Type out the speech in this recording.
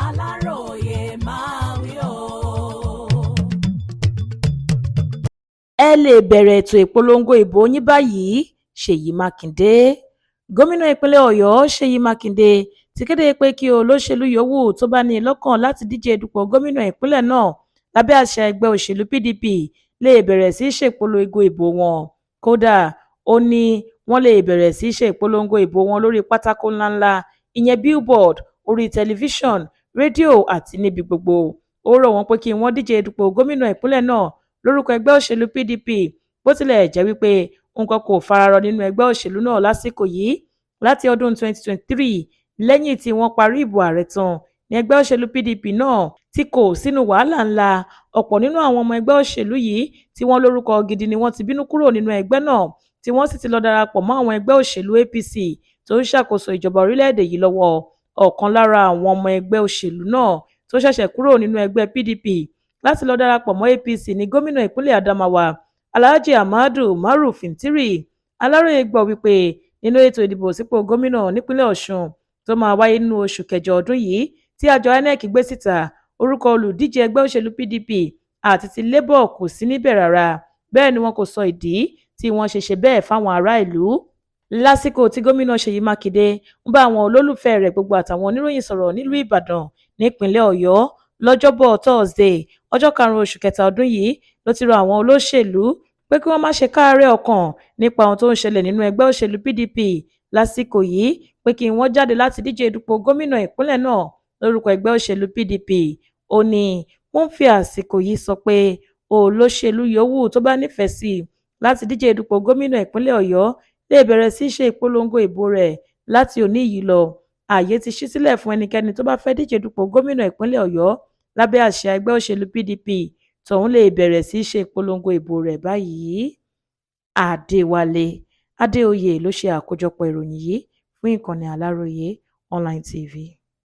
Aláròyé máa wí o. Ẹ lè bẹ̀rẹ̀ ètò ìpolongo ìbò yín báyìí. Ṣèyí Mákindé. Gómìnà ìpínlẹ̀ Ọ̀yọ́ Ṣèyí Mákindé ti kéde pé kí olóṣèlú yòówù tó bá ní lọ́kàn láti díje dupò gómìnà ìpínlẹ̀ náà lábẹ́ àṣà ẹgbẹ́ òṣèlú PDP lè bẹ̀rẹ̀ sí í ṣe ìpolongo ìbò wọn. Kódà ó ní wọ́n lè bẹ̀rẹ̀ sí í ṣe ìpolongo ìbò wọn lórí pátákó ńláńlá, ìyẹn billboard, orí tẹlifíṣọ̀n, rédíò àti níbi gbogbo. Ó rọ̀ wọ́n pé kí wọ́n díje dupò gómìnà ìpínlẹ̀ náà lórúkọ ẹgbẹ́ òṣèlú PDP bó tilẹ̀ jẹ́ wípé nǹkan kò fararọ nínú ẹgbẹ́ òṣèlú náà lásìkò yìí. Láti ọdún 2023 lẹ́yìn tí wọ́n parí ìbò ààrẹ tán ní ẹgbẹ́ òṣèlú PDP náà tí kò sínú wàhálà ńlá. Ọ̀pọ̀ nínú àwọn ọmọ ẹgbẹ́ òṣèlú yìí tí wọ́n lórúkọ gidi ni wọ́n ti bínú kúrò nínú ẹgbẹ́ náà tí wọ́n sì ti lọ darapọ̀ mọ́ àwọn ẹgbẹ́ òṣèlú APC tó ń ṣàkóso ìjọba orílẹ̀-èdè yìí lọ́wọ́. Ọ̀kan lára àwọn ọmọ ẹgbẹ́ òṣèlú náà tó ṣẹ̀ṣẹ̀ kúrò nínú ẹgbẹ́ PDP láti lọ darapọ̀ mọ́ APC ní gómìnà ìpínlẹ̀ Adamawa Alhaji Ahmadu Umaru Fintiri. Aláròyé gbọ́ wípé nínú ètò ìdìbò sípò gómìnà nípínlẹ̀ Ọ̀ṣun tó máa wáyé nínú oṣù kẹjọ ọdún yìí tí àjọ INEC gbé síta, orúkọ olùdíje ẹgbẹ́ òṣèlú PDP àti ti Labour kò sí níbẹ̀ rárá. Bẹ́ẹ̀ ni wọn kò sọ ìdí tí wọ́n ṣe bẹ́ẹ̀ fáwọn ará ìlú. Lásìkò tí gómìnà Ṣèyí Mákindé ń bá àwọn olólùfẹ́ rẹ̀ gbogbo àtàwọn oníròyìn sọ̀rọ̀ nílùú Ìbàdàn nípínlẹ̀ Ọ̀yọ́ lọ́jọ́bọ̀ Thursday ọjọ́ 5 oṣù kẹta ọdún yìí ló ti rọ àwọn olóṣèlú pé kí wọ́n má ṣe káàárẹ̀ ọkàn nípa ohun tó ń ṣẹlẹ̀ nínú ẹgbẹ́ òṣèlú PDP lásìkò yìí, pé kí wọ́n jáde láti díje dupò gómìnà ìpínlẹ̀ náà lórúkọ ẹgbẹ́ òṣèlú PDP. Ó ní wọ́n fi àsìkò yìí sọ pé olóṣèlú yòówù tó bá nífẹ̀ẹ́ sí láti díje dupò gómìnà ìpínlẹ̀ Ọ̀yọ́ lè bẹ̀rẹ̀ sí í ṣe ìpolongo ìbò rẹ̀ láti òní yìí lọ. Ààyè ti ṣí sílẹ̀ fún ẹnikẹ́ni tó bá fẹ́ díje dupò gómìnà ìpínlẹ̀ Ọ̀yọ́ lábẹ́ àṣà ẹgbẹ́ òṣèlú PDP tóun lè bẹ̀rẹ̀ sí í ṣe ìpolongo ìbò rẹ̀ báyìí. Adéwálé Adéoyè ló ṣe àkójọpọ̀ ìròyìn yìí fún ìkànnì Aláròyé Online TV.